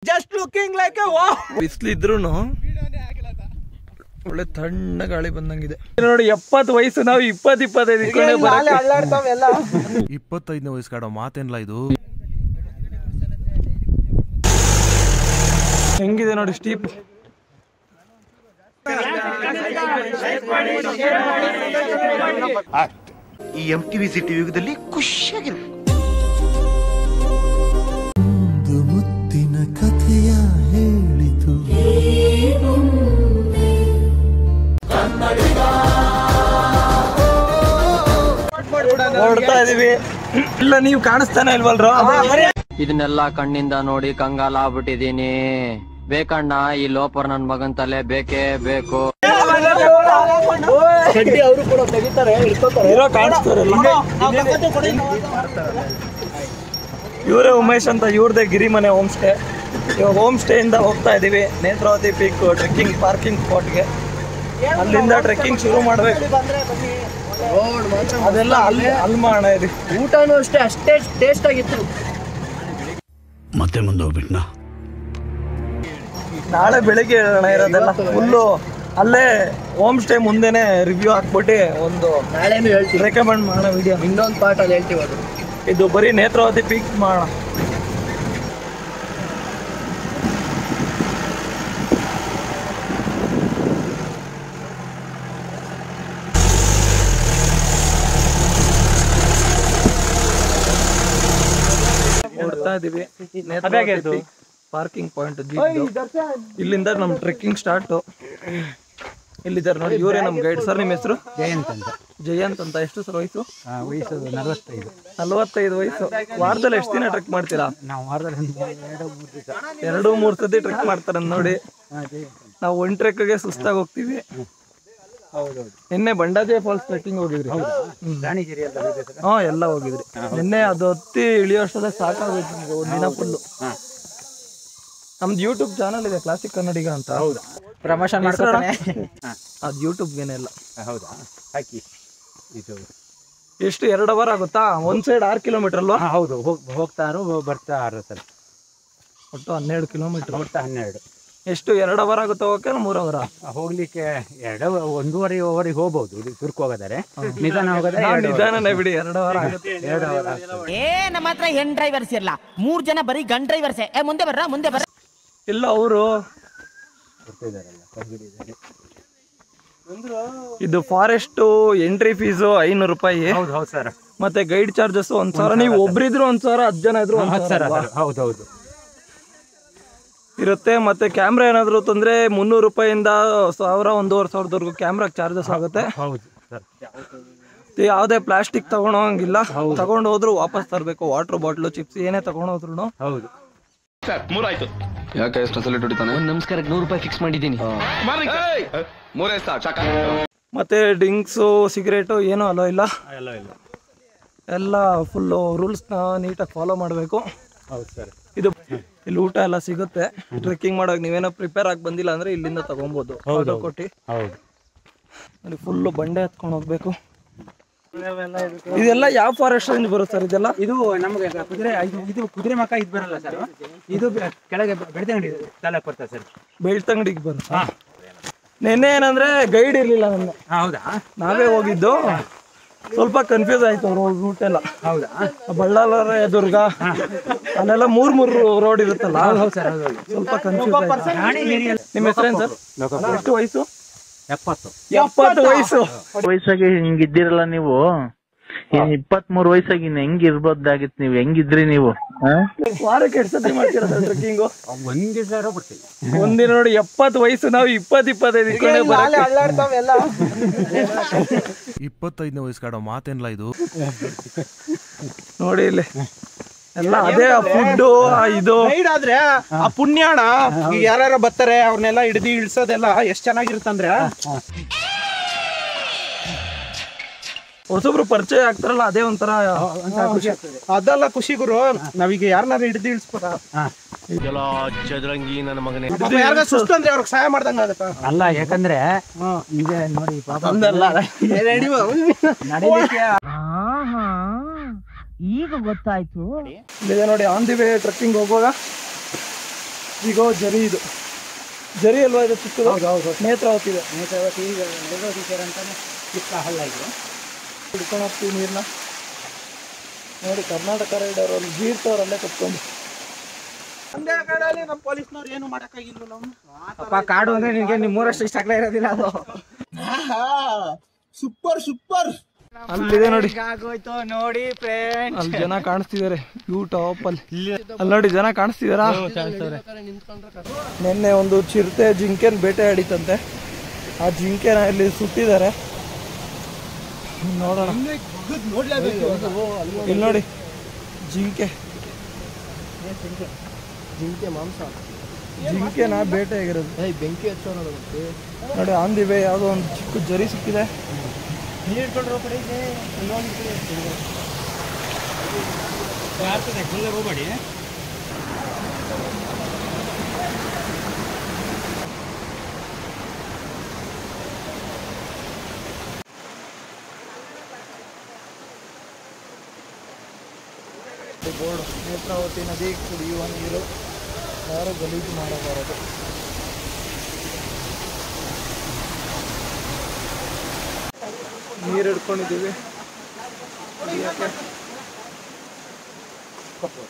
Just looking like a wow. ಬಿಸಿಲಿದ್ರೂನು ಒಳ್ಳೆ ತಣ್ಣ ಗಾಳಿ ಬಂದಂಗಿದೆ ನೋಡಿ. 70 ವಯಸ್ಸು, ನಾವು 20-25 25ನೇ ವಯಸ್ಸು ಕಾಡೋ ಮಾತೇನ್ಲ ಇದು. ಹೆಂಗಿದೆ ನೋಡಿ ಸ್ಟೀಪ್. ಈ MTV ಸಿಟಿ ಯುಗದಲ್ಲಿ ಖುಷಿಯಾಗಿರ್ಬೇಕು. ಒಂದು ಮುತ್ತಿನ ಕಥೆಯ ಹೇಳಿತು ನೋಡ್ತಾ ಇದೀವಿ. ಇಲ್ಲ ನೀವು ಕಾಣಿಸ್ತಾನೆ ಇಲ್ವಲ್ರೋ. ಇದನ್ನೆಲ್ಲ ಕಣ್ಣಿಂದ ನೋಡಿ ಕಂಗಾಲ ಆಗ್ಬಿಟ್ಟಿದೀನಿ. ಬೇಕಣ್ಣ ಈ ಲೋಪರ್ ನನ್ ಮಗನ್ ತಲೆ ಬೇಕೇ ಬೇಕು. ಅವರು ಕೂಡ ತೆಗಿತಾರೆ, ಇವರೇ ಉಮೇಶ್ ಅಂತ, ಇವ್ರದೇ ಗಿರಿಮನೆ ಹೋಮ್ ಸ್ಟೇ. ಇವಾಗ ಹೋಮ್ ಸ್ಟೇ ಇಂದ ಹೋಗ್ತಾ ಇದೀವಿ ನೇತ್ರಾವತಿ ಪೀಕ್ ಟ್ರೆಕ್ಕಿಂಗ್ ಪಾರ್ಕಿಂಗ್ ಸ್ಪಾಟ್ಗೆ. ಅಲ್ಲಿಂದ ಟ್ರೆಕ್ಕಿಂಗ್ ಶುರು ಮಾಡ್ಬೇಕು. ಅದೆಲ್ಲ ಅಲ್ಲಿ ಮಾಡೋಣ. ಇದು ಊಟನೂ ಅಷ್ಟೇ ಟೇಸ್ಟ್ ಆಗಿತ್ತು. ಮತ್ತೆ ಮುಂದೆ ಹೋಗ್ಬಿಟ್ನಾ. ನಾಳೆ ಬೆಳಿಗ್ಗೆ ಹೇಳೋಣ ಇರೋದೆಲ್ಲ ಫುಲ್ಲು. ಅಲ್ಲೇ ಹೋಮ್ ಸ್ಟೇ ಮುಂದೆನೆ ರಿವ್ಯೂ ಹಾಕ್ಬಿಟ್ಟು ಒಂದು ನಾಳೆನೂ ಹೇಳ್ತೀವಿ, ರೆಕಮೆಂಡ್ ಮಾಡೋಣ ವಿಡಿಯೋ. ಇನ್ನೊಂದು ಪಾರ್ಟ್ ಅಲ್ಲಿ ಹೇಳ್ತೀವಿ. ಅದು ಇದು ಬರೀ ನೇತ್ರಾವತಿ ಪೀಕ್ ಮಾಡೋಣ. ನೋಡ್ತಾ ಇದೀವಿ ನೇತ್ರಾವತಿ ಪಾರ್ಕಿಂಗ್ ಪಾಯಿಂಟ್. ಇಲ್ಲಿಂದ ನಮ್ ಟ್ರೆಕ್ಕಿಂಗ್ ಸ್ಟಾರ್ಟ್. ಇಲ್ಲಿದ್ದಾರೆ ನೋಡಿ, ಇವರೇ ನಮ್ ಗೈಡ್. ಸರ್ ನಿಮ್ಮ ಹೆಸರು? ಜಯಂತ್ ಅಂತ. ಎಷ್ಟು ಸರ್ ವಯಸ್ಸು? 45 ವಯಸ್ಸು. ವಾರದಲ್ಲಿ ಎಷ್ಟು ದಿನ ಟ್ರೆಕ್ ಮಾಡ್ತೀರಾ? ನಾವು ವಾರದಲ್ಲಿ 2-3 ಸತಿ ಟ್ರೆಕ್ ಮಾಡ್ತಾರೆ ನೋಡಿ. ನಾವು ಒಂದ್ ಟ್ರೆಕ್ಗೆ ಸುಸ್ತಾಗಿ ಹೋಗ್ತೀವಿ. ನಿನ್ನೆ ಬಂಡಾಜೆ ಫಾಲ್ಸ್ ಟ್ರೆಕ್ಕಿಂಗ್ ಹೋಗಿದ್ರಿ? ಹಾ, ಎಲ್ಲ ಹೋಗಿದ್ರಿ. ನಿನ್ನೆ ಅದು ಹತ್ತಿ ಇಳಿಯೋಷ್ಟಲ್ಲೇ ಸಾಕಾಗೋಯ್ತು ನಮಗೆ ಒಂದ್ ದಿನ ಫುಲ್ಲು. ನಮ್ದು ಯೂಟ್ಯೂಬ್ ಚಾನಲ್ ಇದೆ, ಕ್ಲಾಸಿಕ್ ಕನ್ನಡಿಗ ಅಂತ. ಪ್ರಮೋಷನ್ ಮಾಡ್ತಾರೆ. ಅದು ಯೂಟ್ಯೂಬ್ಗೆನೆ ಎಲ್ಲ. ಹೌದಾ? ಹಾಕಿ. ಇದು ಎಷ್ಟು 2 ಅವರ್ ಆಗುತ್ತಾ? ಒಂದ್ ಸೈಡ್ 6 ಕಿಲೋಮೀಟರ್ ಅಲ್ವಾ? ಹೌದು, ಹೋಗ್ತಾರು ಬರ್ತಾರು ಸರ್. ಒಟ್ಟು 12 ಕಿಲೋಮೀಟರ್. 12. ಎಷ್ಟು 2 ಅವರ್ ಆಗುತ್ತೆ ಹೋಗಕ್ಕೆ? 3 ಅವರ ಹೋಗ್ಲಿಕ್ಕೆ 1.5 ಅವರಿಗೆ ಹೋಗ್ಬೋದು. ಸುರ್ಕು ಹೋಗೋದಾರೆ, ನಿಧಾನ ಹೋಗೋದಾರೆ ನಿಧಾನನೇ ಬಿಡಿ. 2 ಅವರ್ ಆಗುತ್ತೆ. 2 ಅವರ್. ನಮ್ಮ ಹತ್ರ ಹೆಣ್ ಡ್ರೈವರ್ಸ್ ಇರಲ್ಲ, 3 ಜನ ಬರೀ ಗಂಡ್ ಡ್ರೈವರ್ಸ್. ಮುಂದೆ ಬರ್ರ. ಇಲ್ಲ, ಅವರು ಇದು ಫಾರೆಸ್ಟ್ ಎಂಟ್ರಿ ಫೀಸು 500 ರೂಪಾಯಿ. ಹೌದು ಸರ್. ಮತ್ತೆ ಗೈಡ್ ಚಾರ್ಜಸ್ 1000. ನೀವು ಒಬ್ರಿದ್ರು 1000, 10 ಜನ ಇದ್ರು 1000 ಹೌದೌದು ಇರುತ್ತೆ. ಮತ್ತೆ ಕ್ಯಾಮ್ರಾ ಏನಾದ್ರು ತಂದ್ರೆ 300 ರೂಪಾಯಿಂದ 1000, 1500 ಕ್ಯಾಮ್ರಾ ಚಾರ್ಜಸ್ ಆಗುತ್ತೆ. ಹೌದು ಸರ್. ಯಾವುದೇ ಪ್ಲಾಸ್ಟಿಕ್ ತಗೊಂಡೋಗಂಗಿಲ್ಲ. ತಗೊಂಡು ಹೋದ್ರು ವಾಪಸ್ ತರಬೇಕು. ವಾಟರ್ ಬಾಟ್ಲು, ಚಿಪ್ಸ್ ಏನೇ ತಗೊಂಡೋದ್ರು. ಹೌದು ಸರ್, 3 ಆಯ್ತು. ಯಾಕೆ ಎಷ್ಟು ಸಲ ಹೊಡಿತಾನೆ? ನಮಸ್ಕಾರಕ್ಕೆ 100 ರೂಪಾಯಿ ಫಿಕ್ಸ್ ಮಾಡಿದ್ದೀನಿ. 3 ಸಾಕ. ಮತ್ತೆ ಡ್ರಿಂಕ್ಸು, ಸಿಗರೇಟು ಏನೂ ಅಲೋ ಇಲ್ಲ. ಎಲ್ಲ ಫುಲ್ಲು ರೂಲ್ಸ್ನ ನೀಟಾಗಿ ಫಾಲೋ ಮಾಡಬೇಕು. ಹೌದು ಸರ್. ಇದು ಇಲ್ಲಿ ಊಟ ಎಲ್ಲ ಸಿಗುತ್ತೆ. ಟ್ರೆಕ್ಕಿಂಗ್ ಮಾಡೋಕೆ ನೀವೇನೋ ಪ್ರಿಪೇರ್ ಆಗಿ ಬಂದಿಲ್ಲ ಅಂದ್ರೆ ಇಲ್ಲಿಂದ ತಗೊಬೋದು. ಕೊಟ್ಟು ನೋಡಿ, ಫುಲ್ಲು ಬಂಡೆ ಹತ್ಕೊಂಡು ಹೋಗ್ಬೇಕು. ಇದೆಲ್ಲ ಯಾವ ಫಾರೆಸ್ಟ್ ರೇಂಜ್ ಬರುತ್ತೆ ಸರ್? ಇದೆಲ್ಲ ಇದು ನಮಗೆ ಕುದುರೆ ಮಕ್ಕ ಇದು ಬರಲ್ಲ ಸರ್. ಇದು ಕೆಳಗೆ ಬೆಳ್ತಂಗಡಿ ತಾಲೂಕು ಬರ್ತದೆ ಸರ್. ಬೆಳ್ತಂಗಡಿಗೆ ಬರುತ್ತೆ. ನೆನ್ನೆ ಏನಂದ್ರೆ ಗೈಡ್ ಇರ್ಲಿಲ್ಲ ನನ್ನ. ಹೌದಾ? ನಾವೇ ಹೋಗಿದ್ದು. ಸ್ವಲ್ಪ ಕನ್ಫ್ಯೂಸ್ ಆಯ್ತು ರೂಟ್ ಎಲ್ಲ. ಹೌದಾ? ಬಳ್ಳಾರಿ, ದುರ್ಗ ಅಲ್ಲೆಲ್ಲ 3 ರೋಡ್ ಇರುತ್ತಲ್ಲ. ಸ್ವಲ್ಪ ಕನ್ಫ್ಯೂಸ್ ಆಯ್ತು. ನಿಮ್ಮ ಹೆಸರೇನು ಸರ್? ಎಷ್ಟು ವಯಸ್ಸು? 70 ವಯಸ್ಸು. ವಯಸ್ಸಾಗಿ ಹಿಂಗಿದ್ದೀರಲ್ಲ ನೀವು. 23 ವಯಸ್ಸಾಗಿ ಹೆಂಗಿರ್ಬೋದಾಗಿತ್ತು? ನೀವು ಹೆಂಗಿದ್ರಿ ನೀವು? ವಾರಕ್ಕೆ ಎಷ್ಟು ಸತಿ ಮಾಡ್ತೀರಾ ಸರ್ ಟ್ರೆಕ್ಕಿಂಗ್? ಒಂದಿನ ನೋಡಿ 70 ವಯಸ್ಸು, ನಾವು 20-25 25ನೇ ವಯಸ್ಸು ಕಾಡೋ ಮಾತೇನ್ಲ ಇದು. ನೋಡಿ ಇಲ್ಲಿ ಎಲ್ಲ ಅದೇ ಫುಡ್. ಇದು ಗೈಡ್ ಆದ್ರೆ ಆ ಪುಣ್ಯಾಣ ಯಾರು ಬರ್ತಾರೆ ಅವ್ರನ್ನೆಲ್ಲ ಹಿಡಿದು ಇಳ್ಸೋದೆಲ್ಲ ಎಷ್ಟ್ ಚೆನ್ನಾಗಿರುತ್ತಂದ್ರೆ, ಹೊಸಬ್ರು ಪರಿಚಯ ಆಗ್ತಾರಲ್ಲ, ಅದೇ ಒಂಥರ ಅದೆಲ್ಲ ಖುಷಿ ಗುರು. ನಾವೀಗ ಯಾರನ್ನಾರು ಹಿಡಿದು ಇಳಿಸ್ಬೋದ? ಚದರಂಗಿ ನನ್ನ ಮಗನೇ. ಯಾರ ಸುಸ್ತು ಅಂದ್ರೆ ಅವ್ರಿಗೆ ಸಹಾಯ ಮಾಡ್ದಂಗ ಆಗತ್ತ ಅಲ್ಲ. ಯಾಕಂದ್ರೆ ಇದೆ ನೋಡಿ, ಈಗ ಗೊತ್ತಾಯ್ತು. ಇದೆ ನೋಡಿ, ಆನ್ ದಿ ವೇ ಟ್ರೆಕ್ಕಿಂಗ್ ಹೋಗುವಾಗ ಈಗ ಜರಿ ಇದು ಜರಿ ಅಲ್ವಾ ಇದು ಚಿಕ್ಕದು? ನೇತ್ರಾವತಿ ಇದೆ. ನೇತ್ರಾವತಿ ನೇತ್ರಾವತಿ ಸೇರ ಅಂತಾನೆ ಚಿಕ್ಕ ಹಳ್ಳ ಇದು. ಹಿಡ್ಕೊಂಡು ಹೋಗ್ತೀವಿ ನೀರನ್ನ. ನೋಡಿ ಕರ್ನಾಟಕ ರೈಡರ್ ಅವ್ರು ಬೀರ್ತವ್ರಲ್ಲೇ ಕತ್ಕೊಂಡು. ನಮ್ಮ ಪೊಲೀಸ್ನವ್ರು ಏನು ಮಾಡಕ್ಕಾಗಿಲ್ಲ ನಾವು. ಅಪ್ಪ ಕಾಡು ಅಂದ್ರೆ ನಿನ್ಗೆ ನಿಮ್ಮೂರಷ್ಟು ಇಷ್ಟ ಆಗ್ಲೇ ಇರೋದಿಲ್ಲ ಅದು. Super super. ಅಲ್ಲಿದೆ ನೋಡಿ, ಆಗೋಯ್ತು ನೋಡಿ ಫ್ರೆಂಡ್ಸ್. ಅಲ್ಲಿ ಜನ ಕಾಣಿಸ್ತಿದ್ದಾರೆ. ವ್ಯೂ ಟಾಪ್ ಅಲ್ಲಿ ನೋಡಿ ಜನ ಕಾಣಿಸ್ತಿದಾರಾ? ನಿನ್ನೆ ಒಂದು ಚಿರತೆ ಜಿಂಕೆನ ಬೇಟೆ ಆಡಿತಂತೆ. ಆ ಜಿಂಕೆನ ಇಲ್ಲಿ ಸುಟ್ಟಿದ್ದಾರೆ. ನೋಡೋಣ. ಇಲ್ಲಿ ನೋಡಿ ಜಿಂಕೆ ಮಾಂಸ. ಜಿಂಕೆನ ಬೇಟೆ ಆಗಿರೋದು. ಬೆಂಕಿ ನೋಡಿ ಆನ್ ದಿ ವೇ ಯಾವುದೋ ಒಂದು ಚಿಕ್ಕ ಜರಿ ಸಿಕ್ಕಿದೆ. ಹೋಗ್ಬೇಡಿ. ಬೋರ್ಡ್ ನೇತ್ರಾವತಿ ನದಿ ಕುಡಿಯುವ ನೀರು, ಯಾರು ಗಲೀಜು ಮಾಡಬಾರದು. ನೀರು ಹಿಡ್ಕೊಂಡಿದ್ದೀವಿ.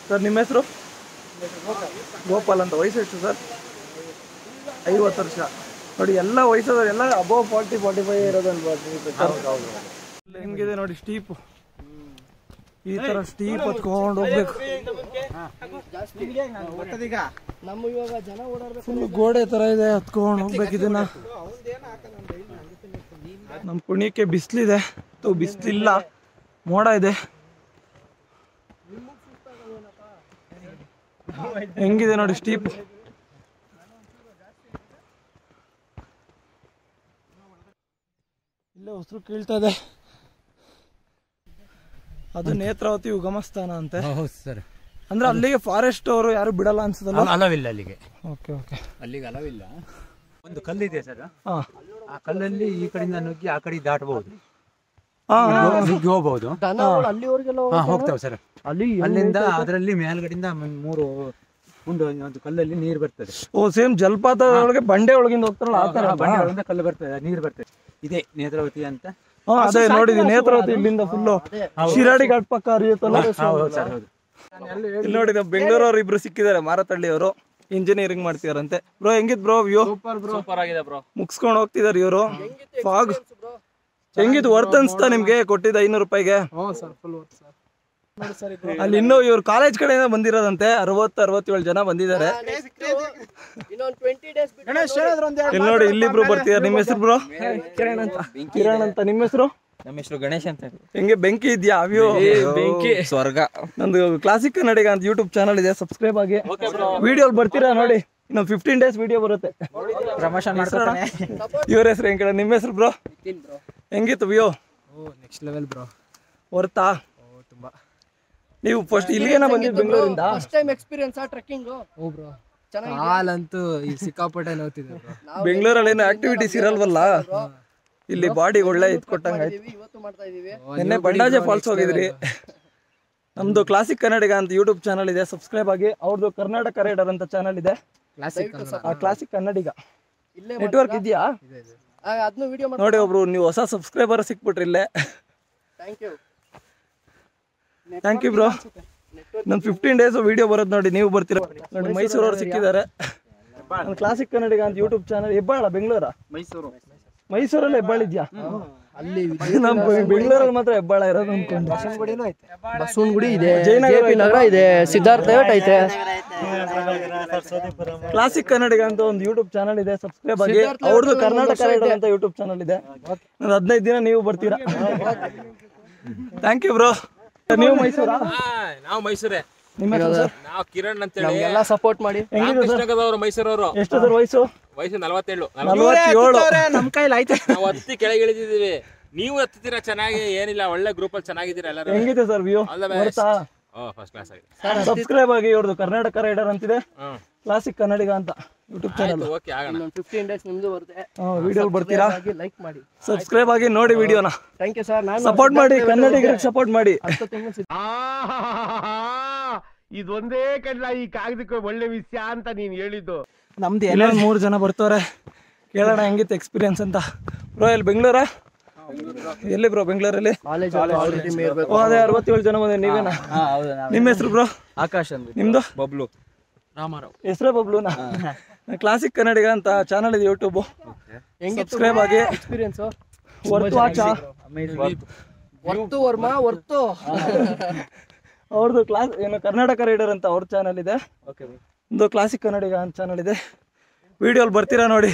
ಸರ್ ನಿಮ್ಮ ಹೆಸರು? ಗೋಪಾಲ್ ಅಂತ. ವಯಸ್ಸು ಎಷ್ಟು ಸರ್? 50 ವರ್ಷ. ನೋಡಿ ಎಲ್ಲ ವಯಸ್ಸಾದವ್ರು ಎಲ್ಲ ಅಬೌವ್ 40-45 ಇರೋದಲ್ವಾ? ಹೆಂಗಿದೆ ನೋಡಿ ಸ್ಟೀಪ್. ಈ ತರ ಸ್ಟೀಪ್ ಹತ್ಕೊಂಡು ಹೋಗ್ಬೇಕು. ಫುಲ್ ಗೋಡೆ ತರ ಇದೆ, ಹತ್ಕೊಂಡು ಹೋಗ್ಬೇಕು ಇದನ್ನ. ನಮ್ ಪುಣ್ಯಕ್ಕೆ ಬಿಸಿಲಿದೆ, ಬಿಸಿಲಿಲ್ಲ, ಮೋಡ ಇದೆ. ಹೆಂಗಿದೆ ನೋಡಿ ಸ್ಟೀಪ್. ಇಲ್ಲೇ ಉಸಿರು ಕೀಳ್ತಾ ಇದೆ. ಅದು ನೇತ್ರಾವತಿ ಉಗಮಸ್ಥಾನ ಅಂತೆ. ಸರ್, ಅಂದ್ರೆ ಅಲ್ಲಿಗೆ ಫಾರೆಸ್ಟ್ ಅವರು ಯಾರು ಬಿಡಲ್ಲ ಅನ್ಸದಲ್ಲ? ಅಲವಿಲ್ಲ ಅಲ್ಲಿಗೆ. Okay okay. ಅಲ್ಲಿಗೆ ಅಲವಿಲ್ಲ. ಒಂದು ಕಲ್ಲಿದೆ ಸರ್, ಆ ಕಲ್ಲಲ್ಲಿ ಈ ಕಡೆಯಿಂದ ನುಗ್ಗಿ ಆ ಕಡೆ ದಾಟಬಹುದು, ನುಗ್ಗಿ ಹೋಗ್ಬಹುದು. ಹೋಗ್ತಾವೆ ಸರ್. ಅಲ್ಲಿಂದ ಅದರಲ್ಲಿ ಮೇಲ್ಗಡೆಯಿಂದ 3 ಒಂದು ಕಲ್ಲಲ್ಲಿ ನೀರು ಬರ್ತದೆ. ಓ, ಸೇಮ್ ಜಲಪಾತ ಒಳಗೆ ಬಂಡೆ ಒಳಗಿಂದ ಹೋಗ್ತಾರಲ್ಲ ಆ ತರ ಬಂಡೆ ಒಳಗಿಂದ ಕಲ್ಲು ಬರ್ತದೆ, ನೀರು ಬರ್ತದೆ. ಇದೇ ನೇತ್ರಾವತಿ ಅಂತ. ಅದೇ ನೋಡಿದ್ವಿ ನೇತ್ರಾವತಿ. ಇಲ್ಲಿಂದ ಫುಲ್ಲು ಶಿರಾಡಿ ಘಾಟ್ ಪಕ್ಕ ಹರಿಯುತ್ತಲ್ಲ. ಇಲ್ಲಿ ನೋಡಿ ನಾವು ಬೆಂಗಳೂರವ್ರು ಇಬ್ರು ಸಿಕ್ಕಿದ್ದಾರೆ, ಮಾರತಳ್ಳಿ ಅವರು. ಇಂಜಿನಿಯರಿಂಗ್ ಮಾಡ್ತಿದಾರಂತೆ. ಬ್ರೋ ಹೆಂಗಿದ್ ಬ್ರೋ ವ್ಯೂ? ಸೂಪರ್ ಆಗಿದೆ ಬ್ರೋ. ಮುಗಿಸ್ಕೊಂಡು ಹೋಗ್ತಿದಾರೆ ಇವರು. ಫಾಗ್ ಹೆಂಗಿದ್? ವರ್ತ್ ಅನ್ಸ್ತಾ ನಿಮ್ಗೆ ಕೊಟ್ಟಿದ್ದ 500 ರೂಪಾಯಿಗೆ? ಅಲ್ಲಿ ಇನ್ನೂ ಇವ್ರು ಕಾಲೇಜ್ ಕಡೆಯಿಂದ ಬಂದಿರೋದಂತೆ. 60-67 ಜನ ಬಂದಿದ್ದಾರೆ. ಇಲ್ಲಿ ನೋಡಿ ಇಲ್ಲಿಬ್ರು ಬರ್ತಿದಾರೆ. ನಿಮ್ಮ ಹೆಸರು ಬ್ರೋ? ಕಿರಣ್ ಅಂತ. ಕಿರಣ್ ಅಂತ. ನಿಮ್ಮ ಹೆಸರು? ನಮ್ಮ ಹೆಸರು ಗಣೇಶ್ ಅಂತ. ಹೆಂಗೆ ಬೆಂಕಿ ಇದೆಯಾ? ವ್ಯೂ ಬೆಂಕಿ ಸ್ವರ್ಗ. ನಂದು ಕ್ಲಾಸಿಕ್ ಕನ್ನಡಿಗ ಅಂತ ಯೂಟ್ಯೂಬ್ ಚಾನಲ್ ಇದೆ, ಸಬ್ಸ್ಕ್ರೈಬ್ ಆಗಿ. ವಿಡಿಯೋ ಬರ್ತೀರಾ ನೋಡಿ, ಇನ್ನು 15 ಡೇಸ್ ವಿಡಿಯೋ ಬರುತ್ತೆ. ಪ್ರಮೋಷನ್ ಮಾಡ್ತಾನೆ. ಇವ್ರ ಹೆಸರು ಹೆಂಗ್? ನಿಮ್ಮ ಹೆಸರು ಬ್ರೋ? ಹೆಂಗಿತ್ತು ವ್ಯೂ? Next level bro. ವರ್ತಾ? ತುಂಬಾ. ನೀವು ಫಸ್ಟ್ ಇಲ್ಲಿಗೇನ ಬಂದಿದ್ದು ಬೆಂಗಳೂರಿಂದ? First time experience trekking. ಓ ಬ್ರೋ, ಹಾಲಂತೂ ಈ ಸಿಕ್ಕಾಪಟ್ಟೆ ನೋಡ್ತಿದ್ದೆ ಬ್ರೋ. ಬೆಂಗಳೂರಲ್ಲಿ ಏನು ಆಕ್ಟಿವಿಟೀಸ್ ಇರಲ್ವಲ್ಲ, ಇಲ್ಲಿ ಬಾಡಿ ಒಳ್ಳೆ ಇಟ್ಕೊಟ್ಟಂಗ ಆಯ್ತು. ಇವತ್ತು ಮಾಡ್ತಾ ಇದೀವಿ. ನಿನ್ನೆ ಬಂಡಾಜೆ ಫಾಲ್ಸ್ ಹೋಗಿದ್ರಿ. ನಮ್ದು ಕ್ಲಾಸಿಕ್ ಕನ್ನಡಿಗ ಅಂತ ಯೂಟ್ಯೂಬ್ ಚಾನಲ್ ಇದೆ, ಸಬ್ಸ್ಕ್ರೈಬ್ ಆಗಿ. ಅವ್ರದ್ದು ಕರ್ನಾಟಕ ರೈಡರ್ ಅಂತ ಚಾನಲ್ ಇದೆ, ಕ್ಲಾಸಿಕ್ ಕನ್ನಡಿಗ. ನೆಟ್ವರ್ಕ್ ಇದೆಯಾ? ಅದನ್ನು ವಿಡಿಯೋ ನೋಡಿ, ಒಬ್ರು ನೀವು ಹೊಸ ಸಬ್ಸ್ಕ್ರೈಬರ್ ಸಿಕ್ಬಿಟ್ರಿ ಇಲ್ಲೇ. Thank you bro. ನನ್ 15 ಡೇಸ್ ವಿಡಿಯೋ ಬರೋದು ನೋಡಿ, ನೀವು ಬರ್ತೀರಾ ನೋಡಿ. ಮೈಸೂರವ್ರು ಸಿಕ್ಕಿದ್ದಾರೆ. ನನ್ನ ಕ್ಲಾಸಿಕ್ ಕನ್ನಡಿಗ ಅಂತ ಯೂಟ್ಯೂಬ್ ಚಾನಲ್. ಹೆಬ್ಬಾಳ ಬೆಂಗಳೂರ? ಮೈಸೂರಲ್ಲಿ ಹೆಬ್ಬಾಳ ಇದೆಯಾ? ನಮ್ಮ ಬೆಂಗಳೂರಲ್ಲಿ ಮಾತ್ರ ಹೆಬ್ಬಾಳ ಇರೋದು ಅನ್ಕೊಂಡು. ಬಸವನಗುಡಿ ಇದೆ, ಜಯನಗರ ಇದೆ, ಸಿದ್ಧಾರ್ಥ ಲೇಔಟ್ ಐತೆ. ಕ್ಲಾಸಿಕ್ ಕನ್ನಡಿಗ ಅಂತ ಒಂದು ಯೂಟ್ಯೂಬ್ ಚಾನಲ್ ಇದೆ, ಸಬ್ಸ್ಕ್ರೈಬ್ ಆಗಿ. ಅವ್ರದ್ದು ಕರ್ನಾಟಕ ರೈಡರ್ ಅಂತ ಯೂಟ್ಯೂಬ್ ಚಾನಲ್ ಇದೆ. ಒಂದು 15 ದಿನ ನೀವು ಬರ್ತೀರಾ. Thank you bro. ನೀವು ಮೈಸೂರಾ? ನಾವು ಮೈಸೂರೇ. ನಿಮ್ಮ ಹೆಸರು ಸರ್? ನಾವು ಕಿರಣ್ ಅಂತ ಹೇಳಿ. ಎಲ್ಲ ಸಪೋರ್ಟ್ ಮಾಡಿ. ಹೆಂಗಿದ್ರು ಮೈಸೂರವರು? ಎಷ್ಟು ಸರ್ ವಯಸ್ಸು? 47. ನಮ್ ಕೈಲಿ ಆಯ್ತು. ನಾವು ಹತ್ತಿ ಕೆಳಗೆ ಇಳಿದಿದ್ದೀವಿ, ನೀವು ಹತ್ತಿದ್ದೀರಾ. ಚೆನ್ನಾಗಿ ಏನಿಲ್ಲ, ಒಳ್ಳೆ ಗ್ರೂಪ್ ಅಲ್ಲಿ ಚೆನ್ನಾಗಿದ್ದೀರಾ ಎಲ್ಲರೂ. ಹೆಂಗಿದೆ ಸರ್ ವ್ಯೂ? ಫಸ್ಟ್ ಕ್ಲಾಸ್ ಆಗಿದೆ. ಸಬ್ಸ್ಕ್ರೈಬ್ ಆಗಿ. ಇವ್ರದ್ದು ಕರ್ನಾಟಕ ರೈಡರ್ ಅಂತಿದೆ, ಕ್ಲಾಸಿಕ್ ಕನ್ನಡಿಗ ಅಂತ ಯೂಟ್ಯೂಬ್ ಚಾನಲ್. ಓಕೆ, ಆಗೋಣ. 15 ಡೇಸ್ ನಿಮ್ದು ಬರುತ್ತೆ. ವಿಡಿಯೋ ಬರ್ತೀರಾ? ಲೈಕ್ ಮಾಡಿ, ಸಬ್ಸ್ಕ್ರೈಬ್ ಆಗಿ ನೋಡಿ ವಿಡಿಯೋನ. Thank you sir. ಸಪೋರ್ಟ್ ಮಾಡಿ, ಕನ್ನಡಿಗರಿಗೆ ಸಪೋರ್ಟ್ ಮಾಡಿ. ಇದೊಂದೇ ಕಡ್ಲ ಈ ಕಾಗದಕ್ಕೆ ಒಳ್ಳೆ ವಿಷಯ ಅಂತ ನೀನ್ ಹೇಳಿದ್ದು. ನಮ್ದು ಎಲ್ಲ 3 ಜನ ಬರ್ತಾರೆ, ಕೇಳೋಣ ಹೆಂಗಿತ್ತು ಎಕ್ಸ್ಪೀರಿಯನ್ಸ್ ಅಂತ. ಬ್ರೋ ಇಲ್ಲಿ ಬೆಂಗಳೂರಾ? ಎಲ್ಲಿ ಬ್ರೋ ಬೆಂಗಳೂರಲ್ಲಿ? ಅದೇ 67 ಜನ ಬಂದೆ. ನೀವೇನಾ? ನಿಮ್ಮ ಹೆಸರು ಬ್ರೋ? ಆಕಾಶ್ ಅಂತ. ನಿಮ್ದು? ಬಬ್ಲು ರಾಮಾರಾವ್. ಹೆಸರೇ ಬಬ್ಲುನಾ? ಕ್ಲಾಸಿಕ್ ಕನ್ನಡಿಗ ಅಂತ ಚಾನಲ್ ಇದೆ ಯೂಟ್ಯೂಬ್, ಸಬ್ಸ್ಕ್ರೈಬ್ ಆಗಿ. ಎಕ್ಸ್ಪೀರಿಯನ್ಸ್ ಅವ್ರದ್ದು ಕ್ಲಾಸ್ ಏನು ಕರ್ನಾಟಕ ರೈಡರ್ ಅಂತ ಅವ್ರ ಚಾನಲ್ ಇದೆ. ಒಂದು ಕ್ಲಾಸಿಕ್ ಕನ್ನಡಿಗ ಅಂತ ಚಾನಲ್ ಇದೆ. ವಿಡಿಯೋಲ್ ಬರ್ತೀರಾ ನೋಡಿ.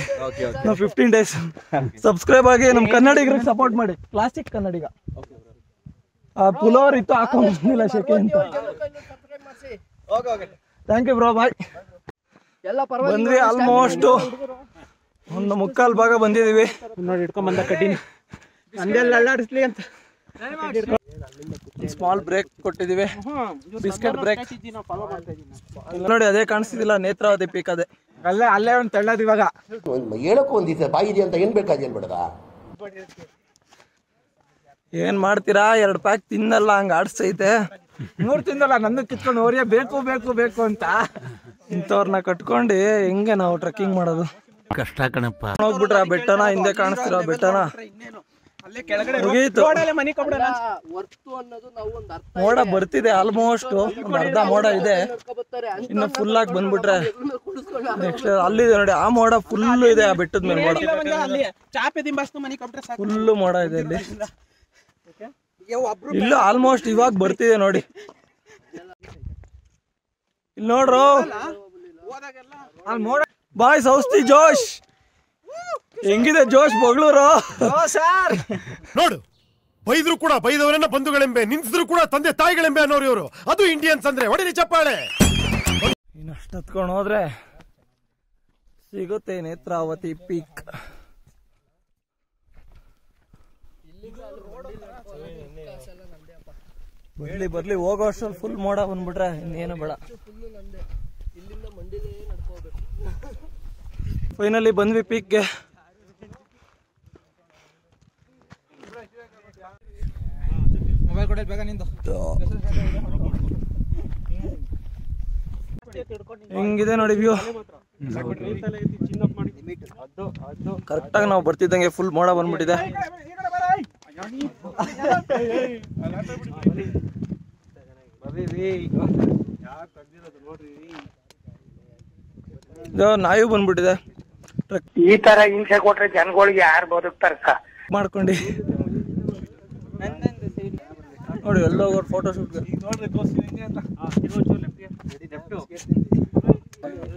ನಾವು 15 days ಸಬ್ಸ್ಕ್ರೈಬ್ ಆಗಿ ನಮ್ಮ ಕನ್ನಡಿಗರಿಗೆ ಸಪೋರ್ಟ್ ಮಾಡಿ. ಕ್ಲಾಸಿಕ್ ಕನ್ನಡಿಗ. ಪುಲೋರ್ ಇತ್ತು ಹಾಕೊಂಡಿಲ್ಲ ಶೆಕೆ ಅಂತ. ಥ್ಯಾಂಕ್ ಯು ಬ್ರೋ, ಬಾಯ್. ಬಂದ್ವಿ ಆಲ್ಮೋಸ್ಟ್ 1/4 ಭಾಗ ಬಂದಿದೀವಿ ನೋಡಿ. ಇಟ್ಕೊಂಡ್ ಬಂದ ಕಡ್ಡಿನಿ ಅಂದೆಲ್ಲ ಅಲ್ಲಾಡಿಸ್ಲಿ ಅಂತ ಸ್ಮಾಲ್ ಬ್ರೇಕ್ ಕೊಟ್ಟಿದೀವಿ, ಬಿಸ್ಕೆಟ್ ಬ್ರೇಕ್. ನೋಡಿ ಅದೇ ಕಾಣಿಸ್ತಿದಿಲ್ಲ, ನೇತ್ರಾವತಿ ಪೀಕ್ ಅದೇ. ಅಲ್ಲೇ ಒಂದು ತಳ್ಳೋದು ಇವಾಗ. ಹೇಳಕ್ಕೂ ಒಂದ್ ದಿವಸ ಬಾಯಿ ಇದೆ ಅಂತ ಏನ್ ಬೇಕಾದ ಏನ್ ಬೇಡದ. ಏನ್ ಮಾಡ್ತೀರಾ, 2 ಪ್ಯಾಕ್ ತಿನ್ನಲ್ಲ, ಹಂಗ ಆಡ್ಸೈತೆ. 3 ತಿಂದಲ್ಲ, ನನ್ನ ಕಿತ್ಕೊಂಡು ಅವ್ರಿಗೆ ಬೇಕು ಬೇಕು ಬೇಕು ಅಂತ. ಇಂಥವ್ರನ್ನ ಕಟ್ಕೊಂಡು ಹೆಂಗೆ ನಾವು ಟ್ರೆಕ್ಕಿಂಗ್ ಮಾಡೋದು? ಕಷ್ಟ ಕಣಪ್ಪ. ಹೋಗ್ಬಿಟ್ರ ಬೆಟ್ಟನ, ಹಿಂದೆ ಕಾಣಿಸ್ತಿರೋ ಬೆಟ್ಟನ ಮುಗೀತು. ಮೋಡ ಬರ್ತಿದೆ ಆಲ್ಮೋಸ್ಟ್, ಒಂದು ಅರ್ಧ ಮೋಡ ಇದೆ, ಇನ್ನು ಫುಲ್ ಆಗಿ ಬಂದ್ಬಿಟ್ರೆ ನೆಕ್ಸ್ಟ್ ಅಲ್ಲಿದೆ ನೋಡಿ. ಆ ಮೋಡ ಫುಲ್ ಇದೆ, ಆ ಬೆಟ್ಟದ ಮೇಲೆ ಮೋಡ ಫುಲ್ ಮೋಡ ಇದೆ ಇಲ್ಲಿ. ಇಲ್ಲೂ ಆಲ್ಮೋಸ್ಟ್ ಇವಾಗ ಬರ್ತಿದೆ ನೋಡಿ. ಇಲ್ಲಿ ನೋಡ್ರು ಬಾಯ್ಸ್, ಔಷಧಿ ಜೋಶ್ ಹೆಂಗಿದೆ ಜೋಶ್ ಬೊಗಳೂರು. ನೋಡು, ಬೈದ್ರು ಕೂಡ ಬೈದವರನ್ನ ಬಂಧುಗಳೆಂಬೆ, ನಿಂತಿದ್ರು ಕೂಡ ತಂದೆ ತಾಯಿಗಳೆಂಬೆ ಅನ್ನೋರು ಇವರು. ಅದು ಇಂಡಿಯನ್ಸ್ ಅಂದ್ರೆ ಹೊಡಿರಿ ಚಪ್ಪಾಳೆ. ಇನ್ನಷ್ಟು ಹತ್ಕೊಂಡು ಹೋದ್ರೆ ಸಿಗುತ್ತೆ ನೇತ್ರಾವತಿ ಪೀಕ್. ಬರ್ಲಿ ಬರ್ಲಿ, ಹೋಗೋ ಅಷ್ಟರಲ್ಲಿ ಫುಲ್ ಮೋಡ ಬಂದ್ಬಿಟ್ರೆ ಇನ್ನೇನು ಬೇಡ. ಫೈನಲಿ ಬಂದ್ವಿ ಪೀಕ್ಗೆ. ಹೆಂಗಿದೆ ನೋಡಿ ವ್ಯೂ. ಕರೆಕ್ಟಾಗಿ ನಾವು ಬರ್ತಿದ್ದಂಗೆ ಫುಲ್ ಮೋಡ ಬಂದ್ಬಿಟ್ಟಿದೆ. ನಾಯಿ ಬಂದ್ಬಿಟ್ಟಿದೆ. ಈ ತರ ಹಿಂಸೆ ಕೊಟ್ರೆ ಜನಗಳಿಗೆ ಯಾರು ಬದುಕ್ತಾರ ಮಾಡ್ಕೊಂಡು ನೋಡಿ. ಎಲ್ಲೋಗೋರು ಫೋಟೋ ಶೂಟ್ಗೆ.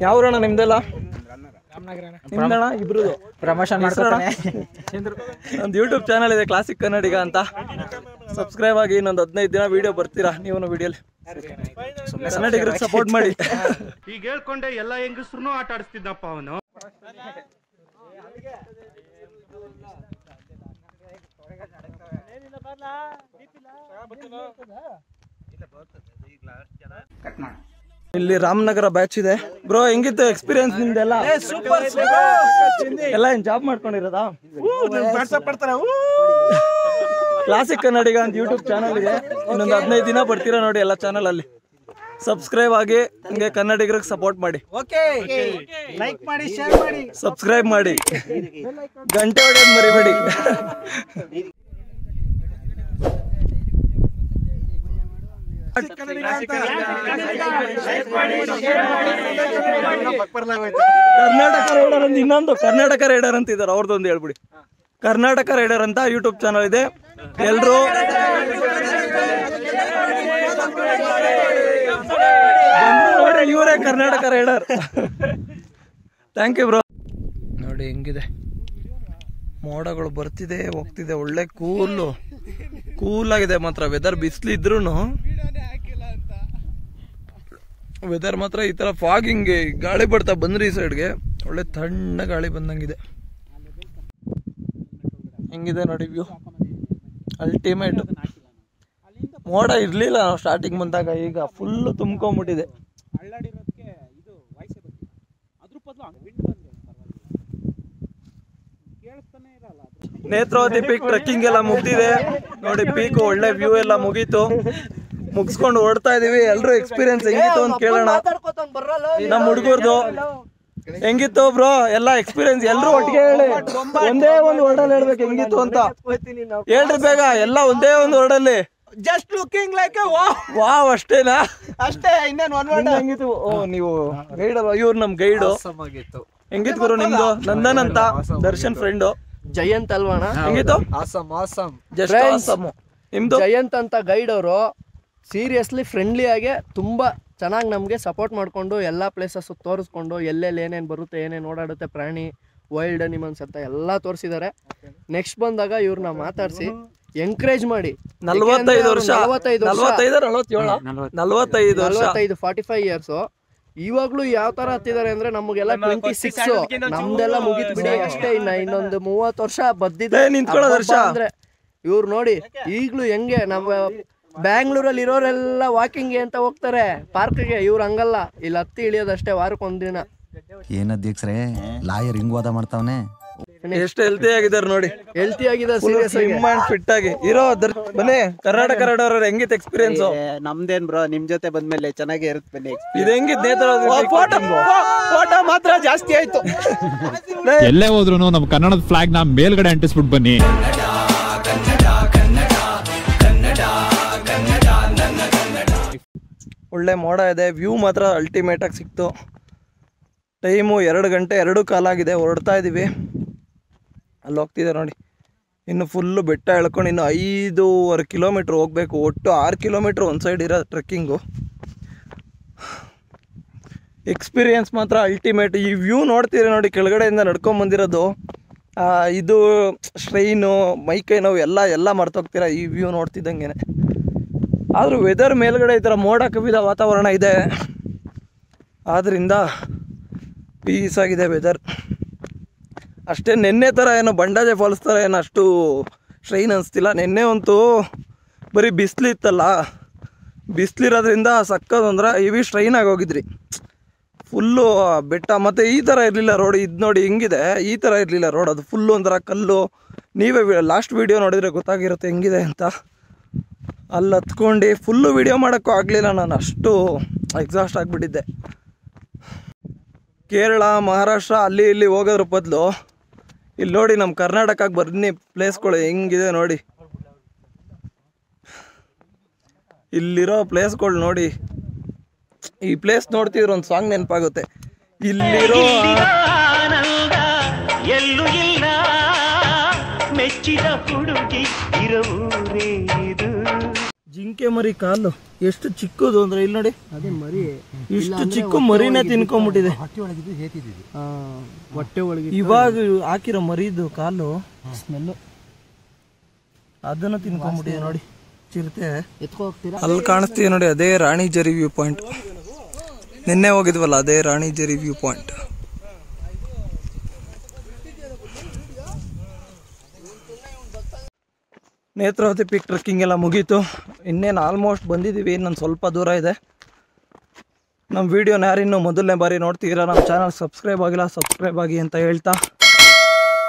ಯಾವ್ರಣ ನಿಮ್ದೆಲ್ಲ? ನಿಮ್ದಣ ಇಬ್ರದು ಪ್ರಮೋಷನ್ ಮಾಡ್ತಾರೆ. ಒಂದು ಯೂಟ್ಯೂಬ್ ಚಾನಲ್ ಇದೆ ಕ್ಲಾಸಿಕ್ ಕನ್ನಡಿಗ ಅಂತ, ಸಬ್ಸ್ಕ್ರೈಬ್ ಆಗಿ. ಇನ್ನೊಂದು 15 ದಿನ ವಿಡಿಯೋ ಬರ್ತೀರಾ ನೀವು ವಿಡಿಯೋಲಿ. ಕನ್ನಡಿಗರಿಗೆ ಸಪೋರ್ಟ್ ಮಾಡಿ. ಈಗ ಹೇಳ್ಕೊಂಡೆ ಎಲ್ಲ ಹೆಂಗಸ್ರು ಆಟ ಆಡಿಸ್ತಿದ್ದಪ್ಪ ಅವನು. ಇಲ್ಲಿ ರಾಮನಗರ ಬ್ಯಾಚ್ ಇದೆ. ಬ್ರೋ ಹೆಂಗಿತ್ತು ಎಕ್ಸ್ಪೀರಿಯನ್ಸ್ ನಿಮ್ದೆಲ್ಲ? ಎಲ್ಲ ಏನ್ ಜಾಬ್ ಮಾಡ್ಕೊಂಡಿರೋದಾ? ಕ್ಲಾಸಿಕ್ ಕನ್ನಡಿಗ ಅಂತ ಯೂಟ್ಯೂಬ್ ಚಾನಲ್ ಇದೆ. ಇನ್ನೊಂದು 15 ದಿನ ಬರ್ತೀರಾ ನೋಡಿ ಎಲ್ಲ ಚಾನಲ್ ಅಲ್ಲಿ. ಸಬ್ಸ್ಕ್ರೈಬ್ ಆಗಿ, ಹಂಗೆ ಕನ್ನಡಿಗರಿಗೆ ಸಪೋರ್ಟ್ ಮಾಡಿ. ಲೈಕ್ ಮಾಡಿ, ಶೇರ್ ಮಾಡಿ, ಸಬ್ಸ್ಕ್ರೈಬ್ ಮಾಡಿ, ಗಂಟೆ ಹೊಡೆಯೋದು ಮರಿಬೇಡಿ. ಕರ್ನಾಟಕ ರೈಡರ್ ಅಂತ ಇನ್ನೊಂದು ಕರ್ನಾಟಕ ರೈಡರ್ ಅಂತ ಇದಾರೆ, ಅವ್ರದ್ದೊಂದು ಹೇಳ್ಬಿಡಿ. ಕರ್ನಾಟಕ ರೈಡರ್ ಅಂತ ಯೂಟ್ಯೂಬ್ ಚಾನಲ್ ಇದೆ. ಎಲ್ರು ಇವರೇ Karnataka rider. Thank you bro. ನೋಡಿ ಹೆಂಗಿದೆ ಮೋಡಗಳು ಬರ್ತಿದೆ ಹೋಗ್ತಿದೆ. ಒಳ್ಳೆ ಕೂಲ್ ಆಗಿದೆ ಮಾತ್ರ. ವೆದರ್ ಬಿಸಿಲಿದ್ರು ವೆದರ್ ಮಾತ್ರ ಈ ತರ ಫಾಗಿಂಗ್ ಗಾಳಿ ಬರ್ತಾ ಬಂದ್ರಿ ಈ ಸೈಡ್ಗೆ ಒಳ್ಳೆ ತಣ್ಣ ಗಾಳಿ ಬಂದಂಗಿದೆ. ಹೆಂಗಿದೆ ನೋಡಿ ವ್ಯೂ, ಅಲ್ಟಿಮೇಟ್. ಮೋಡ ಇರ್ಲಿಲ್ಲ ನಾವು ಸ್ಟಾರ್ಟಿಂಗ್ ಬಂದಾಗ, ಈಗ ಫುಲ್ ತುಂಬ್ಕೊಂಡ್ಬಿಟ್ಟಿದೆ. ನೇತ್ರಾವತಿ ಪೀಕ್ ಟ್ರೆಕ್ಕಿಂಗ್ ಎಲ್ಲ ಮುಗ್ದಿದೆ ನೋಡಿ. ಪೀಕ್ ಒಳ್ಳೆ ವ್ಯೂ ಎಲ್ಲ ಮುಗೀತು. ಮುಗಿಸ್ಕೊಂಡು ಓಡ್ತಾ ಇದೀವಿ. ಎಲ್ರು ಎಕ್ಸ್ಪೀರಿಯನ್ಸ್ ಹೆಂಗಿತ್ತು ಅಂತ ಕೇಳೋಣ. ನಮ್ಮ ಹುಡುಗರ್ದು ಹೆಂಗಿತ್ತು ಬ್ರೋ ಎಲ್ಲ ಎಕ್ಸ್ಪೀರಿಯನ್ಸ್? ಎಲ್ರು ಒಟ್ಟಿಗೆ ಹೇಳಿ, ಒಂದೇ ಒಂದು ವರ್ಡಲ್ಲಿ ಹೇಳ್ಬೇಕು ಹೆಂಗಿತ್ತು ಅಂತ. ಹೇಳ್ರಿ ಬೇಗ, ಎಲ್ಲ ಒಂದೇ ಒಂದು ವರ್ಡಲ್ಲಿ. ಜಸ್ಟ್ ಲುಕಿಂಗ್ ಲೈಕ್ ವಾವ್ ಅಷ್ಟೇನಾ? ಅಷ್ಟೇ, ಇನ್ನೇನು ಒಂದ್ ವರ್ಡ್. ಹೆಂಗಿತ್ತು? ಓ ನೀವು ಗೈಡ್ ಅಲ್ವಾ? ಇವ್ರು ನಮ್ ಗೈಡು. ಹೆಂಗಿತ್ತು ಗುರು ನಿಮ್ದು? ನಂದನ್ ಅಂತ, ದರ್ಶನ್ ಫ್ರೆಂಡು. ಜಯಂತ್ ಅಲ್ವಾಣ? ಹೆಂಗಿತ್ತು? Just awesome. ನಿಮ್ದು? ಜಯಂತ್ ಅಂತ ಗೈಡ್ ಅವರು ಸೀರಿಯಸ್ಲಿ ಫ್ರೆಂಡ್ಲಿ ಆಗಿ ತುಂಬಾ ಚೆನ್ನಾಗಿ ನಮಗೆ ಸಪೋರ್ಟ್ ಮಾಡಿಕೊಂಡು ಎಲ್ಲ ಪ್ಲೇಸಸ್ ತೋರಿಸ್ಕೊಂಡು ಎಲ್ಲೆಲ್ಲಿ ಏನೇನು ಬರುತ್ತೆ, ಏನೇನು ಓಡಾಡುತ್ತೆ, ಪ್ರಾಣಿ, ವೈಲ್ಡ್ ಅನಿಮಲ್ಸ್ ಅಂತ ಎಲ್ಲ ತೋರಿಸಿದ್ದಾರೆ. ನೆಕ್ಸ್ಟ್ ಬಂದಾಗ ಇವ್ರನ್ನ ಮಾತಾಡಿಸಿ ಎಂಕರೇಜ್ ಮಾಡಿ. 45 ವರ್ಷ 45 ಇಯರ್ಸ್. ಇವಾಗ್ಲೂ ಯಾವ ತರ ಹತ್ತಿದ್ದಾರೆ ಅಂದ್ರೆ ನಮಗೆಲ್ಲ 26, ನಮ್ದೆಲ್ಲ ಮುಗಿತ್ ಬಿಡಿ ಅಷ್ಟೇ. ಇನ್ನೊಂದು 30 ವರ್ಷ ಬದ್ದಿದೆ ಅಂದ್ರೆ ಇವ್ರು ನೋಡಿ ಈಗ್ಲೂ ಹೆಂಗೆ ನಮ್ಮ ಬ್ಯಾಂಗ್ಳೂರಲ್ಲಿ ಇರೋರೆಲ್ಲ ವಾಕಿಂಗ್ಗೆ ಅಂತ ಹೋಗ್ತಾರೆ ಪಾರ್ಕ್ಗೆ. ಇವ್ರು ಹಂಗಲ್ಲ, ಇಲ್ಲಿ ಹತ್ತಿ ಇಳಿಯೋದಷ್ಟೇ ವಾರಕ್ಕೊಂದಿನ. ಏನ್ ಅಧ್ಯಕ್ಷರೇ ಲಾಯರ್ ಹಿಂಗ್ ವಾದ ಮಾಡ್ತಾವನೆ? ಎಷ್ಟು ಹೆಲ್ತಿ ಆಗಿದ್ದಾರೆ ನೋಡಿ. ಹೆಲ್ತಿ ಆಗಿದ್ದಾರೆ, ಸೀರಿಯಸ್ ಆಗಿ ಫಿಟ್ ಆಗಿ ಇರೋ. ಬನ್ನಿ ಕರ್ನಾಟಕ ರೈಡರ್ ಹೆಂಗಿತ್ತು ಎಕ್ಸ್ಪೀರಿಯನ್ಸ್? ನಮ್ದೇನ್ ಬ್ರೋ, ನಿಮ್ ಜೊತೆ ಬಂದ್ಮೇಲೆ ಚೆನ್ನಾಗಿ ಇರುತ್ತೆ ಬನ್ನಿ. ಇದು ಹೆಂಗಿತ್ತು ನೇತ್ರ? ಫೋಟೋ ಮಾತ್ರ ಜಾಸ್ತಿ ಆಯ್ತು. ಎಲ್ಲೇ ಹೋದ್ರು ನಮ್ಮ ಕನ್ನಡದ ಫ್ಲಾಗ್ ನ ಮೇಲ್ಗಡೆ ಅಂಟಿಸ್ಬಿಟ್ಟು ಬನ್ನಿ. ಒಳ್ಳೆ ಮೋಡ ಇದೆ, ವ್ಯೂ ಮಾತ್ರ ಅಲ್ಟಿಮೇಟ್ ಆಗಿ ಸಿಕ್ತು. ಟೈಮು 2 ಗಂಟೆ 2 ಕಾಲಾಗಿದೆ. ಹೊರಡ್ತಾ ಇದ್ದೀವಿ. ಅಲ್ಲಿ ಹೋಗ್ತಿದೆ ನೋಡಿ. ಇನ್ನು ಫುಲ್ಲು ಬೆಟ್ಟ ಎಳ್ಕೊಂಡು ಇನ್ನು 5.5 ಕಿಲೋಮೀಟ್ರ್ ಹೋಗ್ಬೇಕು. ಒಟ್ಟು 6 ಕಿಲೋಮೀಟ್ರ್ ಒಂದು ಸೈಡ್ ಇರೋ ಟ್ರೆಕ್ಕಿಂಗು. ಎಕ್ಸ್ಪೀರಿಯನ್ಸ್ ಮಾತ್ರ ಅಲ್ಟಿಮೇಟ್. ಈ ವ್ಯೂ ನೋಡ್ತೀರಿ ನೋಡಿ, ಕೆಳಗಡೆಯಿಂದ ನಡ್ಕೊಂಬಂದಿರೋದು. ಇದು ಸ್ಟ್ರೈನು, ಮೈಕೈ ನೋವು ಎಲ್ಲ ಮರ್ತೋಗ್ತೀರಾ ಈ ವ್ಯೂ ನೋಡ್ತಿದ್ದಂಗೆ. ಆದರೂ ವೆದರ್ ಮೇಲ್ಗಡೆ ಈ ಥರ ಮೋಡ ಕವಿದ ವಾತಾವರಣ ಇದೆ, ಆದ್ದರಿಂದ ಪೀಸ್ ಆಗಿದೆ ವೆದರ್. ಅಷ್ಟೇ ನೆನ್ನೆ ಥರ ಏನೋ ಬಂಡಾಜೆ ಫಾಲ್ಸ್ ಥರ ಏನೋ ಅಷ್ಟು ಸ್ಟ್ರೈನ್ ಅನಿಸ್ತಿಲ್ಲ. ನೆನ್ನೆ ಅಂತೂ ಬರೀ ಬಿಸಿಲಿತ್ತಲ್ಲ, ಬಿಸಿಲಿರೋದ್ರಿಂದ ಸಕ್ಕತ್ತಂದ್ರೆ ಹೆವಿ ಸ್ಟ್ರೈನ್ ಆಗೋಗಿದ್ರಿ. ಫುಲ್ಲು ಬೆಟ್ಟ. ಮತ್ತು ಈ ಥರ ಇರಲಿಲ್ಲ ರೋಡ್. ಇದು ನೋಡಿ ಹೆಂಗಿದೆ, ಈ ಥರ ಇರಲಿಲ್ಲ ರೋಡ್. ಅದು ಫುಲ್ಲು ಒಂಥರ ಕಲ್ಲು. ನೀವೇ ಲಾಸ್ಟ್ ವೀಡಿಯೋ ನೋಡಿದರೆ ಗೊತ್ತಾಗಿರುತ್ತೆ ಹೆಂಗಿದೆ ಅಂತ. ಅಲ್ಲಿ ಹತ್ಕೊಂಡು ಫುಲ್ಲು ವೀಡಿಯೋ ಮಾಡೋಕ್ಕೂ ಆಗಲಿಲ್ಲ, ನಾನು ಅಷ್ಟು ಎಕ್ಸಾಸ್ಟ್ ಆಗಿಬಿಟ್ಟಿದ್ದೆ. ಕೇರಳ, ಮಹಾರಾಷ್ಟ್ರ ಅಲ್ಲಿ ಇಲ್ಲಿ ಹೋಗೋದ್ರ ಬದಲು ಇಲ್ಲಿ ನೋಡಿ ನಮ್ಮ ಕರ್ನಾಟಕಕ್ಕೆ ಬನ್ನಿ. ಪ್ಲೇಸ್ಗಳು ಹೆಂಗಿದೆ ನೋಡಿ, ಇಲ್ಲಿರೋ ಪ್ಲೇಸ್ಗಳು ನೋಡಿ. ಈ ಪ್ಲೇಸ್ ನೋಡ್ತಿದ್ರೆ ಒಂದು ಸಾಂಗ್ ನೆನಪಾಗುತ್ತೆ. ಇಲ್ಲಿರೋ ಎಲ್ಲೂ ಇಲ್ಲ ಮೆಚ್ಚಿದ ಹುಡುಗಿ ಇರುವುದೇ ಇದು. ಜಿಂಕೆ ಮರಿ ಕಾಲು ಎಷ್ಟು ಚಿಕ್ಕದು ಅಂದ್ರೆ ಇಲ್ಲಿ ನೋಡಿ, ಅದೇ ಮರಿ ಇಷ್ಟು ಚಿಕ್ಕ ಮರಿನೇ ತಿನ್ಕೊಂಡ್ಬಿಟ್ಟಿದೆ ಹೊಟ್ಟೆ ಒಳಗೆ. ಇವಾಗ ಹಾಕಿರೋ ಮರಿದು ಕಾಲು ಸ್ಮೆಲ್ಲು ಅದನ್ನು ತಿನ್ಕೊಂಡ್ಬಿಟ್ಟಿದೆ ನೋಡಿ ಚಿರತೆ. ಅಲ್ಲಿ ಕಾಣಿಸ್ತೀವಿ ನೋಡಿ, ಅದೇ ರಾಣಿ ಜರಿ ವ್ಯೂ ಪಾಯಿಂಟ್. ನಿನ್ನೆ ಹೋಗಿದ್ವಲ್ಲ, ಅದೇ ರಾಣಿ ಜರಿ view point. Netravati peak trekking ಎಲ್ಲ ಮುಗೀತು. ಇನ್ನೇನು ಆಲ್ಮೋಸ್ಟ್ ಬಂದಿದ್ದೀವಿ. ಇನ್ನೊಂದು ಸ್ವಲ್ಪ ದೂರ ಇದೆ. ನಮ್ಮ ವೀಡಿಯೋನ ಯಾರಿನ್ನೂ ಮೊದಲನೇ ಬಾರಿ ನೋಡ್ತೀರಾ, ನಮ್ಮ ಚಾನಲ್ ಸಬ್ಸ್ಕ್ರೈಬ್ ಆಗಿಲ್ಲ, ಸಬ್ಸ್ಕ್ರೈಬ್ ಆಗಿ ಅಂತ ಹೇಳ್ತಾ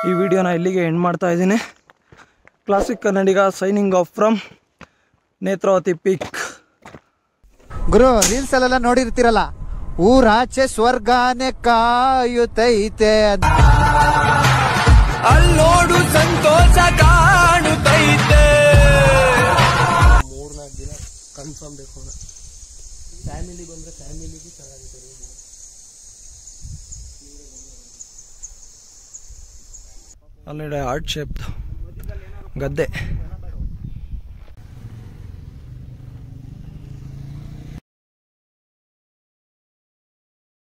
ಈ ವಿಡಿಯೋನ ಇಲ್ಲಿಗೆ ಎಂಡ್ ಮಾಡ್ತಾ ಇದ್ದೀನಿ. Classic Kannadiga signing off from Netravati peak. Guru reels ಅಲ್ಲೆಲ್ಲ ನೋಡಿರ್ತೀರಲ್ಲ, ಊರಾಚೆ ಸ್ವರ್ಗಾನೆ ಕಾಯುತ್ತೈತೆ, ಅಲ್ಲೋಡು ಸಂತೋಷ ಕಾಣುತ್ತೈತೆ. 3-4 ದಿನ ಕನ್ಫರ್ಮ್ ಬೇಕು. ಫ್ಯಾಮಿಲಿ ಬಂದ್ರೆ ಫ್ಯಾಮಿಲಿಗೂ ಚೆನ್ನಾಗಿದೆ. ಅಲ್ಲಿ ಹಾರ್ಟ್ ಶೇಪ್ ಗದ್ದೆ.